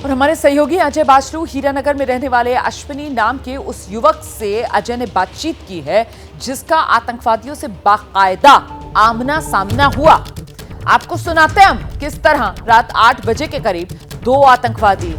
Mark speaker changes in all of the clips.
Speaker 1: और हमारे सहयोगी अजय बाचलू हीरानगर में रहने वाले अश्विनी नाम के उस युवक से अजय ने बातचीत की है जिसका आतंकवादियों से बाकायदा आमना सामना हुआ। आपको सुनाते हैं हम किस तरह रात 8 बजे के करीब दो आतंकवादी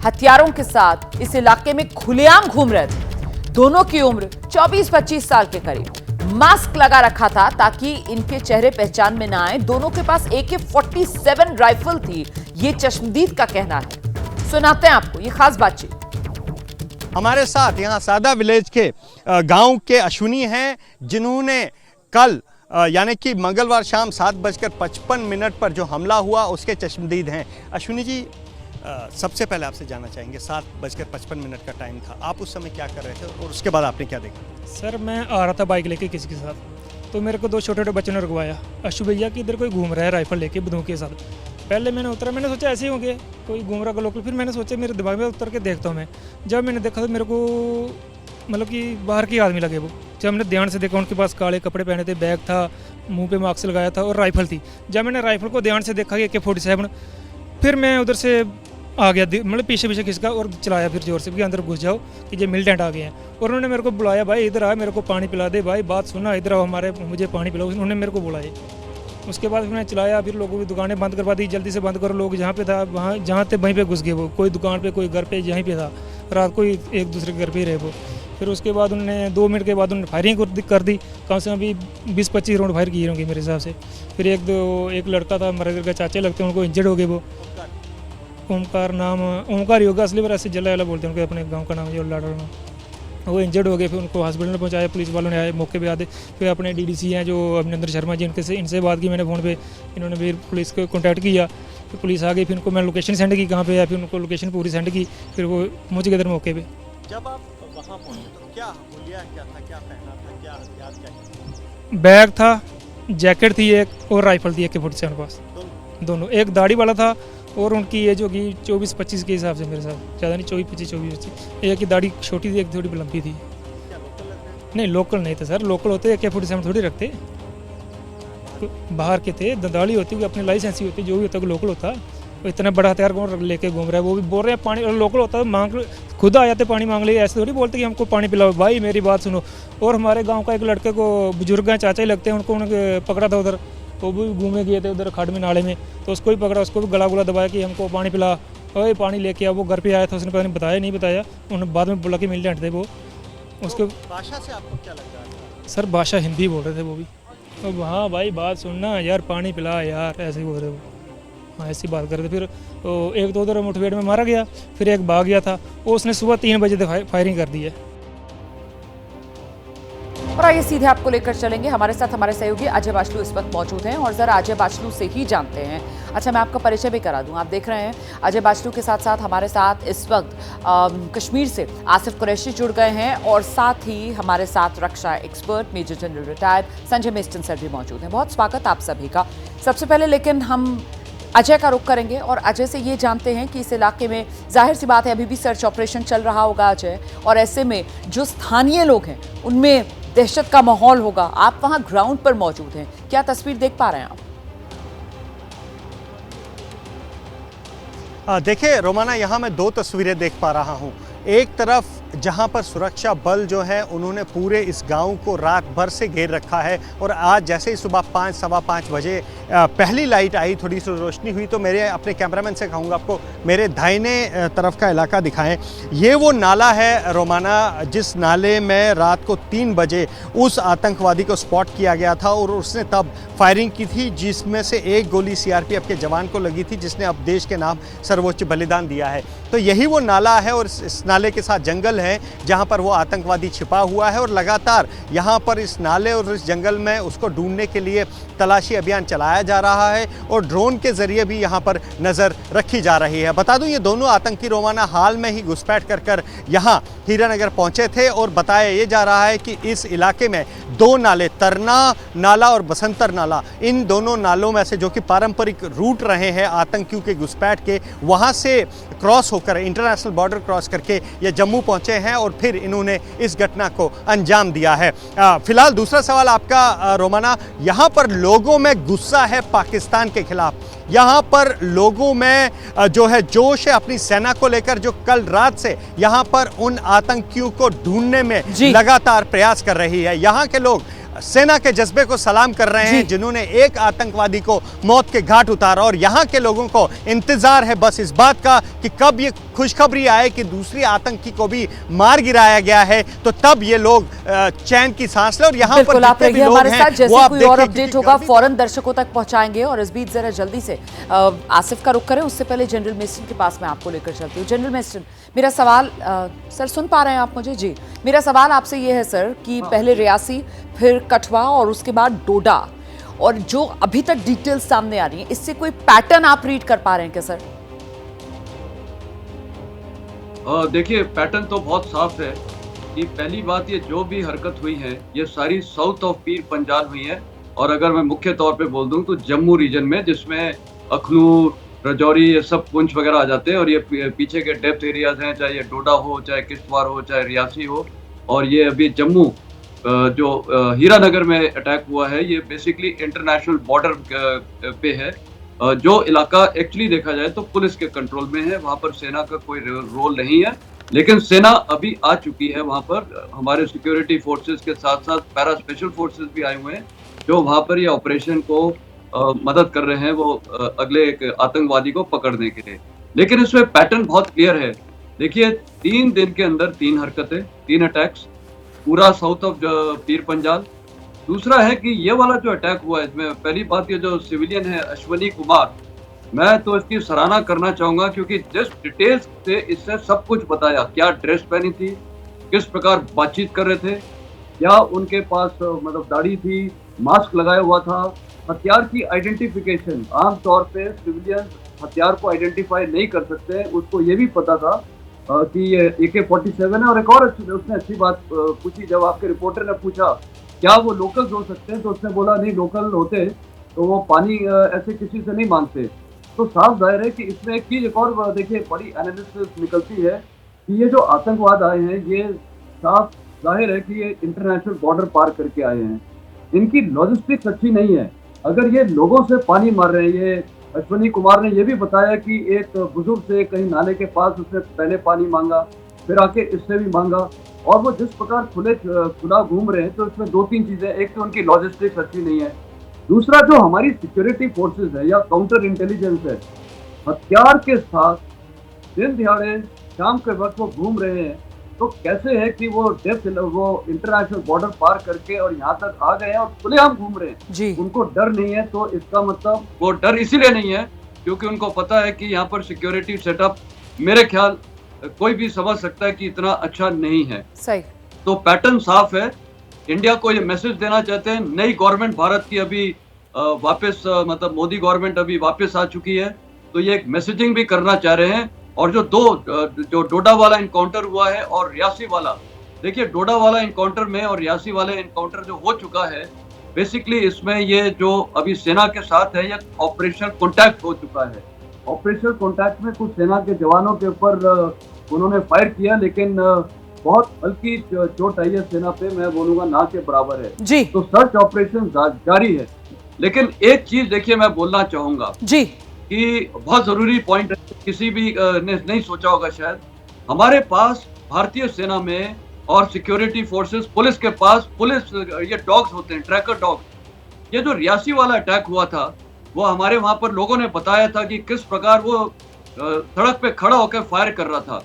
Speaker 1: हथियारों के साथ इस इलाके में खुलेआम घूम रहे थे। दोनों की उम्र 24-25 साल के करीब। मास्क लगा रखा था ताकि इनके चेहरे पहचान में ना आए। दोनों के पास AK-47 राइफल थी, ये चश्मदीद का कहना है। सुनाते हैं आपको ये खास बातचीत।
Speaker 2: हमारे साथ यहाँ सादा विलेज के गांव के अश्विनी हैं, जिन्होंने कल यानी कि मंगलवार शाम 7:55 पर जो हमला हुआ उसके चश्मदीद हैं। अश्विनी जी, सबसे पहले आपसे जानना चाहेंगे, 7:55 का टाइम था, आप उस समय क्या कर रहे थे और उसके बाद आपने क्या देखा?
Speaker 3: सर, मैं आ रहा था बाइक लेके किसी के साथ, तो मेरे को दो छोटे छोटे बच्चों ने रुकवाया। अशु भैया की इधर कोई घूम रहा है राइफल लेके बंदूक के साथ। पहले मैंने उतरा, मैंने सोचा ऐसे ही होंगे, कोई घूम रहा का लोकल। फिर मैंने सोचा मेरे दिमाग में उतर के देखता हूँ मैं। जब मैंने देखा तो मेरे को मतलब कि बाहर के आदमी लगे वो। जब मैंने ध्यान से देखा, उनके पास काले कपड़े पहने थे, बैग था, मुंह पे मास्क लगाया था और राइफल थी। जब मैंने राइफल को ध्यान से देखा कि AK-47, फिर मैं उधर से आ गया, मतलब पीछे पीछे खिसका और चलाया फिर जोर से कि अंदर घुस जाओ कि ये मिलिटेंट आ गए हैं। और उन्होंने मेरे को बुलाया, भाई इधर आ, मेरे को पानी पिला दे, भाई बात सुना, इधर आओ, मुझे पानी पिलाओ। उन्होंने मेरे को बुलाया। उसके बाद फिर मैंने चलाया, फिर लोगों की दुकानें बंद करवा दी, जल्दी से बंद करो। लोग जहाँ पे था वहाँ जहाँ थे वहीं पे घुस गए वो, कोई दुकान पे, कोई घर पे, यहीं पे था। रात को ही एक दूसरे के घर पे ही रहे वो। फिर उसके बाद उन्होंने 2 मिनट के बाद उन्होंने फायरिंग कर दी। कम से कम अभी 20-25 राउंड फायर किए होंगे मेरे हिसाब से। फिर एक लड़का था, हमारे घर का चाचे लगते हैं, उनको इंजर्ड हो गए वो। ओमकार नाम, ओमकार योगा असली पर ऐसे जला बोलते हैं उनके अपने गाँव का नाम, जो लाडा नाम। वो इंजर्ड हो गए। फिर उनको हॉस्पिटल में पहुंचाया, पुलिस वालों ने आए, मौके पे आते। फिर अपने DDC हैं जो अभिनंदन शर्मा जी, इनसे बात की मैंने फ़ोन पे। इन्होंने फिर पुलिस को कॉन्टैक्ट किया, फिर पुलिस आ गई। फिर उनको मैं लोकेशन सेंड की कहाँ पे है, फिर उनको लोकेशन पूरी सेंड की। फिर वो पहुँच गए इधर मौके पे।
Speaker 2: जब आप वहाँ पहुँचे तो क्या हुलिया क्या था, क्या पहना था, क्या हथियार क्या?
Speaker 3: बैग था, जैकेट थी एक और राइफल थी AK-47 पास, दोनों। एक दाढ़ी वाला था और उनकी एज होगी 24-25 के हिसाब से मेरे साथ, ज़्यादा नहीं, 24-25। एक की दाढ़ी छोटी थी, एक थोड़ी लंबी थी। नहीं, लोकल नहीं थे सर। लोकल होते AK-47 थोड़ी रखते, बाहर के थे। दाढ़ी होती है, अपनी लाइसेंस ही होती, जो भी होता है लोकल होता। इतना बड़ा हथियार कौन लेके घूम रहा है? वो भी बोल रहे हैं पानी, और लोकल होता है मांग, खुद आ जाते पानी मांग लिए। ऐसे थोड़ी बोलते कि हमको पानी पिलाओ। भाई मेरी बात सुनो। और हमारे गाँव का एक लड़के को, बुजुर्ग हैं, चाचा ही लगते हैं, उनको उन्होंने पकड़ा था उधर। वो भी घूमने गए थे उधर खड़ में, नाले में, तो उसको भी पकड़ा, उसको भी गला गुला दबाया कि हमको पानी पिला, ओए पानी लेके आ। वो घर पे आया था, उसने पता नहीं बताया नहीं बताया, उन्होंने बाद में बोला कि मिलिटेंट थे वो। उसको
Speaker 2: भाषा से आपको क्या लग रहा था?
Speaker 3: सर, भाषा हिंदी बोल रहे थे वो भी। तो हाँ भाई बात सुनना यार, पानी पिला यार, ऐसे ही बोल रहे वो। हाँ, ऐसी बात कर रहे थे। फिर एक तो उधर मुठभेड़ में मारा गया, फिर एक भाग गया था। वो उसने सुबह 3 बजे फायरिंग कर दी है।
Speaker 1: और आइए सीधे आपको लेकर चलेंगे। हमारे साथ हमारे सहयोगी अजय बाचलू इस वक्त मौजूद हैं और जरा अजय बाचलू से ही जानते हैं। अच्छा, मैं आपका परिचय भी करा दूं। आप देख रहे हैं अजय बाचलू के साथ साथ हमारे साथ इस वक्त कश्मीर से आसिफ कुरैशी जुड़ गए हैं और साथ ही हमारे साथ रक्षा expert major general retired Sanjay Meston sir भी मौजूद हैं। बहुत स्वागत आप सभी का। सबसे पहले लेकिन हम अजय का रुख करेंगे और अजय से ये जानते हैं कि इस इलाके में जाहिर सी बात है अभी भी सर्च ऑपरेशन चल रहा होगा अजय, और ऐसे में जो स्थानीय लोग हैं उनमें दहशत का माहौल होगा। आप वहां ग्राउंड पर मौजूद हैं, क्या तस्वीर देख पा रहे हैं आप?
Speaker 2: देखिए रोमाना, यहाँ मैं 2 तस्वीरें देख पा रहा हूँ। एक तरफ जहाँ पर सुरक्षा बल जो है उन्होंने पूरे इस गांव को रात भर से घेर रखा है, और आज जैसे ही सुबह 5, सवा 5 बजे पहली लाइट आई, थोड़ी सी रोशनी हुई, तो मेरे अपने कैमरामैन से कहूँगा आपको मेरे दाहिने तरफ का इलाका दिखाएं। ये वो नाला है रोमाना, जिस नाले में रात को 3 बजे उस आतंकवादी को स्पॉट किया गया था और उसने तब फायरिंग की थी, जिसमें से एक गोली CRPF के जवान को लगी थी, जिसने अब देश के नाम सर्वोच्च बलिदान दिया है। तो यही वो नाला है और इस नाले के साथ जंगल है जहां पर वो आतंकवादी छिपा हुआ है, और लगातार यहां पर इस नाले और इस जंगल में उसको ढूंढने के लिए तलाशी अभियान चलाया जा रहा है और ड्रोन के जरिए भी यहां पर नज़र रखी जा रही है। बता दूं, ये दोनों आतंकी रोमाना हाल में ही घुसपैठ कर यहां हीरानगर पहुंचे थे, और बताया ये जा रहा है कि इस इलाके में 2 नाले, तरना नाला और बसंतर नाला, इन दोनों नालों में से जो कि पारंपरिक रूट रहे हैं आतंकियों के घुसपैठ के, वहां से क्रॉस होकर इंटरनेशनल बॉर्डर क्रॉस करके ये जम्मू पहुंचे पहुंचे हैं और फिर इन्होंने इस घटना को अंजाम दिया है। फिलहाल दूसरा सवाल आपका रोमाना, यहाँ पर लोगों में गुस्सा है पाकिस्तान के खिलाफ, यहाँ पर लोगों में जो है जोश है अपनी सेना को लेकर, जो कल रात से यहाँ पर उन आतंकियों को ढूंढने में लगातार प्रयास कर रही है। यहाँ के लोग सेना के जज्बे को सलाम कर रहे हैं जिन्होंने एक आतंकवादी को मौत के घाट उतारा, और यहाँ के लोगों को इंतजार है बस इस बात का कि कब ये खुशखबरी आए कि दूसरी आतंकी को भी मार गिराया गया है, तो तब ये लोग चैन की सांस लें। और यहाँ पर
Speaker 1: जितने भी लोग हमारे साथ, जैसे कोई और अपडेट होगा फौरन दर्शकों तक पहुंचाएंगे। और इस बीच जरा जल्दी से आसिफ का रुख करें, उससे पहले जनरल मेस्टन के पास मैं आपको लेकर चलती हूँ। जनरल मेस्टन, मेरा सवाल, सर सुन पा रहे हैं आप मुझे? जी, मेरा सवाल आपसे ये है सर कि पहले रियासी, फिर कठुआ और उसके बाद डोडा, और जो अभी तक डिटेल्स सामने आ रही हैं, इससे कोई पैटर्न आप रीड कर पा रहे हैं क्या सर?
Speaker 4: देखिए, पैटर्न तो बहुत साफ है कि पहली बात, ये जो भी हरकत हुई है ये सारी साउथ ऑफ पीर पंजाल हुई है। और अगर मैं मुख्य तौर पे बोल दूं तो जम्मू रीजन में, जिसमें अखनूर, राजौरी, ये सब पुंछ वगैरह आ जाते हैं। और ये पीछे के डेप्थ एरियाज हैं, चाहे ये डोडा हो, चाहे किश्तवाड़ हो, चाहे रियासी हो। और ये अभी जम्मू जो हीरानगर में अटैक हुआ है, ये बेसिकली इंटरनेशनल बॉर्डर पे है। जो इलाका एक्चुअली देखा जाए तो पुलिस के कंट्रोल में है, वहाँ पर सेना का कोई रोल नहीं है। लेकिन सेना अभी आ चुकी है वहाँ पर, हमारे सिक्योरिटी फोर्सेस के साथ साथ पैरा स्पेशल फोर्सेस भी आए हुए हैं जो वहाँ पर ये ऑपरेशन को मदद कर रहे हैं, वो अगले एक आतंकवादी को पकड़ने के लिए। लेकिन इसमें पैटर्न बहुत क्लियर है। देखिए, 3 दिन के अंदर 3 हरकतें, 3 अटैक्स, पूरा साउथ ऑफ पीर पंजाल। दूसरा है कि ये वाला जो अटैक हुआ है, इसमें पहली बात, ये जो सिविलियन है अश्वनी कुमार, मैं तो इसकी सराहना करना चाहूंगा क्योंकि जिस डिटेल्स से इससे सब कुछ बताया, क्या ड्रेस पहनी थी, किस प्रकार बातचीत कर रहे थे, क्या उनके पास मतलब दाढ़ी थी, मास्क लगाया हुआ था, हथियार की आइडेंटिफिकेशन, आमतौर पे सिविलियन हथियार को आइडेंटिफाई नहीं कर सकते, उसको ये भी पता था कि ये AK-47 है। और एक और उसने अच्छी बात पूछी, जब आपके रिपोर्टर ने पूछा क्या वो लोकल्स हो सकते हैं, तो उसने बोला नहीं, लोकल होते तो वो पानी ऐसे किसी से नहीं मांगते। तो साफ जाहिर है कि इसमें एक चीज एक और देखिए बड़ी एनालिसिस निकलती है कि ये जो आतंकवाद आए हैं, ये साफ जाहिर है कि ये इंटरनेशनल बॉर्डर पार करके आए हैं। इनकी लॉजिस्टिक्स अच्छी नहीं है। अगर ये लोगों से पानी मार रहे हैं, ये अश्वनी कुमार ने ये भी बताया कि एक बुजुर्ग से कहीं नाले के पास उसने पहले पानी मांगा, फिर आके इससे भी मांगा, और वो जिस प्रकार खुला घूम रहे हैं, तो इसमें 2-3 चीजें, एक तो उनकी लॉजिस्टिक्स अच्छी नहीं है, दूसरा जो हमारी सिक्योरिटी फोर्सेस है या काउंटर इंटेलिजेंस है, हथियार के साथ दिन दिहाड़े शाम के वक्त वो घूम रहे हैं, तो कैसे है कि वो इंटरनेशनल बॉर्डर पार करके और यहाँ तक आ गए हैं और खुलेआम घूम रहे हैं जी। उनको डर नहीं है, तो इसका मतलब वो डर इसीलिए नहीं है क्योंकि उनको पता है कि यहाँ पर सिक्योरिटी सेटअप, मेरे ख्याल कोई भी समझ सकता है कि इतना अच्छा नहीं है।
Speaker 1: सही।
Speaker 4: तो पैटर्न साफ है। इंडिया को ये मैसेज देना चाहते हैं, नई गवर्नमेंट भारत की अभी वापस मतलब मोदी गवर्नमेंट अभी वापस आ चुकी है, तो ये एक मैसेजिंग भी करना चाह रहे हैं। और जो जो डोडा वाला इनकाउंटर हुआ है और रियासी वाला, देखिए डोडा वाला इनकाउंटर में और रियासी वाले इनकाउंटर जो हो चुका है, बेसिकली इसमें ये जो अभी सेना के साथ है, ये ऑपरेशन कॉन्टैक्ट हो चुका है। ऑपरेशन कॉन्टैक्ट में कुछ सेना के जवानों के ऊपर उन्होंने फायर किया, लेकिन बहुत हल्की चोट आई है सेना पे, मैं बोलूंगा ना के बराबर है जी। तो सर्च ऑपरेशन जारी है। लेकिन एक चीज देखिए मैं बोलना चाहूंगा जी कि बहुत जरूरी पॉइंट है, किसी भी ने नहीं सोचा होगा शायद, हमारे पास भारतीय सेना में और सिक्योरिटी फोर्सेस, पुलिस के पास ये डॉग्स होते हैं, ट्रैकर डॉग्स। ये जो रियासी वाला अटैक हुआ था, वो हमारे वहां पर लोगों ने बताया था कि किस प्रकार वो सड़क पे खड़ा होकर फायर कर रहा था।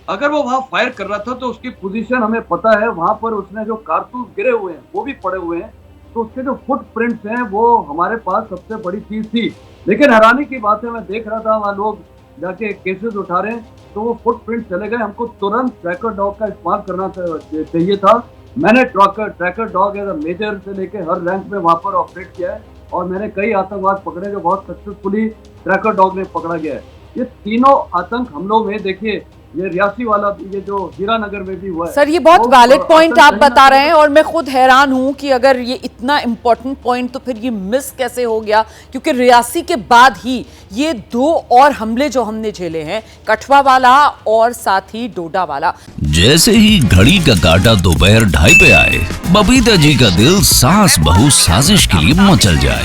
Speaker 4: अगर वो वहां फायर कर रहा था तो उसकी पोजीशन हमें पता है, वहां पर उसने जो कारतूस गिरे हुए हैं वो भी पड़े हुए हैं, तो उसके जो फुटप्रिंट्स हैं वो हमारे पास सबसे बड़ी चीज थी। लेकिन हैरानी की बात है, मैं देख रहा था वहाँ लोग जाके केसेस उठा रहे हैं, तो वो फुटप्रिंट चले गए। हमको तुरंत ट्रैकर डॉग का इस्तेमाल करना चाहिए था। मैंने tracker dog as a major से लेके हर रैंक में वहाँ पर ऑपरेट किया है, और मैंने कई आतंकवाद पकड़े जो बहुत सक्सेसफुली ट्रैकर डॉग ने पकड़ा गया है। ये तीनों आतंक हमलों में देखिए ये रियासी वाला भी, ये जो हीरानगर में भी हुआ है।
Speaker 1: सर ये बहुत
Speaker 4: तो
Speaker 1: वैलिड पॉइंट आप
Speaker 4: कहीं ना
Speaker 1: बता
Speaker 4: कहीं
Speaker 1: रहे हैं और मैं खुद हैरान हूं कि अगर ये इतना इम्पोर्टेंट पॉइंट तो फिर ये मिस कैसे हो गया, क्योंकि रियासी के बाद ही ये 2 और हमले जो हमने झेले हैं, कठवा वाला और साथ ही डोडा वाला।
Speaker 5: जैसे ही घड़ी का काटा दोपहर 2:30 पे आए, बबीता जी का दिल सास बहू साजिश के लिए मचल जाए।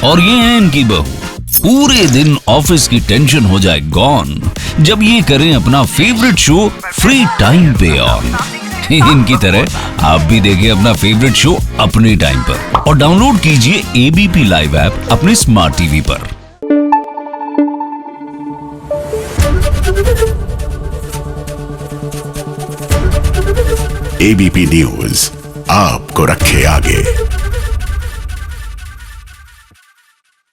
Speaker 5: और ये है इनकी बहू, पूरे दिन ऑफिस की टेंशन हो जाए गॉन जब ये करें अपना फेवरेट शो फ्री टाइम पे ऑन। इनकी तरह आप भी देखिए अपना फेवरेट शो अपने टाइम पर और डाउनलोड कीजिए एबीपी लाइव ऐप अपने स्मार्ट टीवी पर।
Speaker 6: एबीपी न्यूज आपको रखे आगे।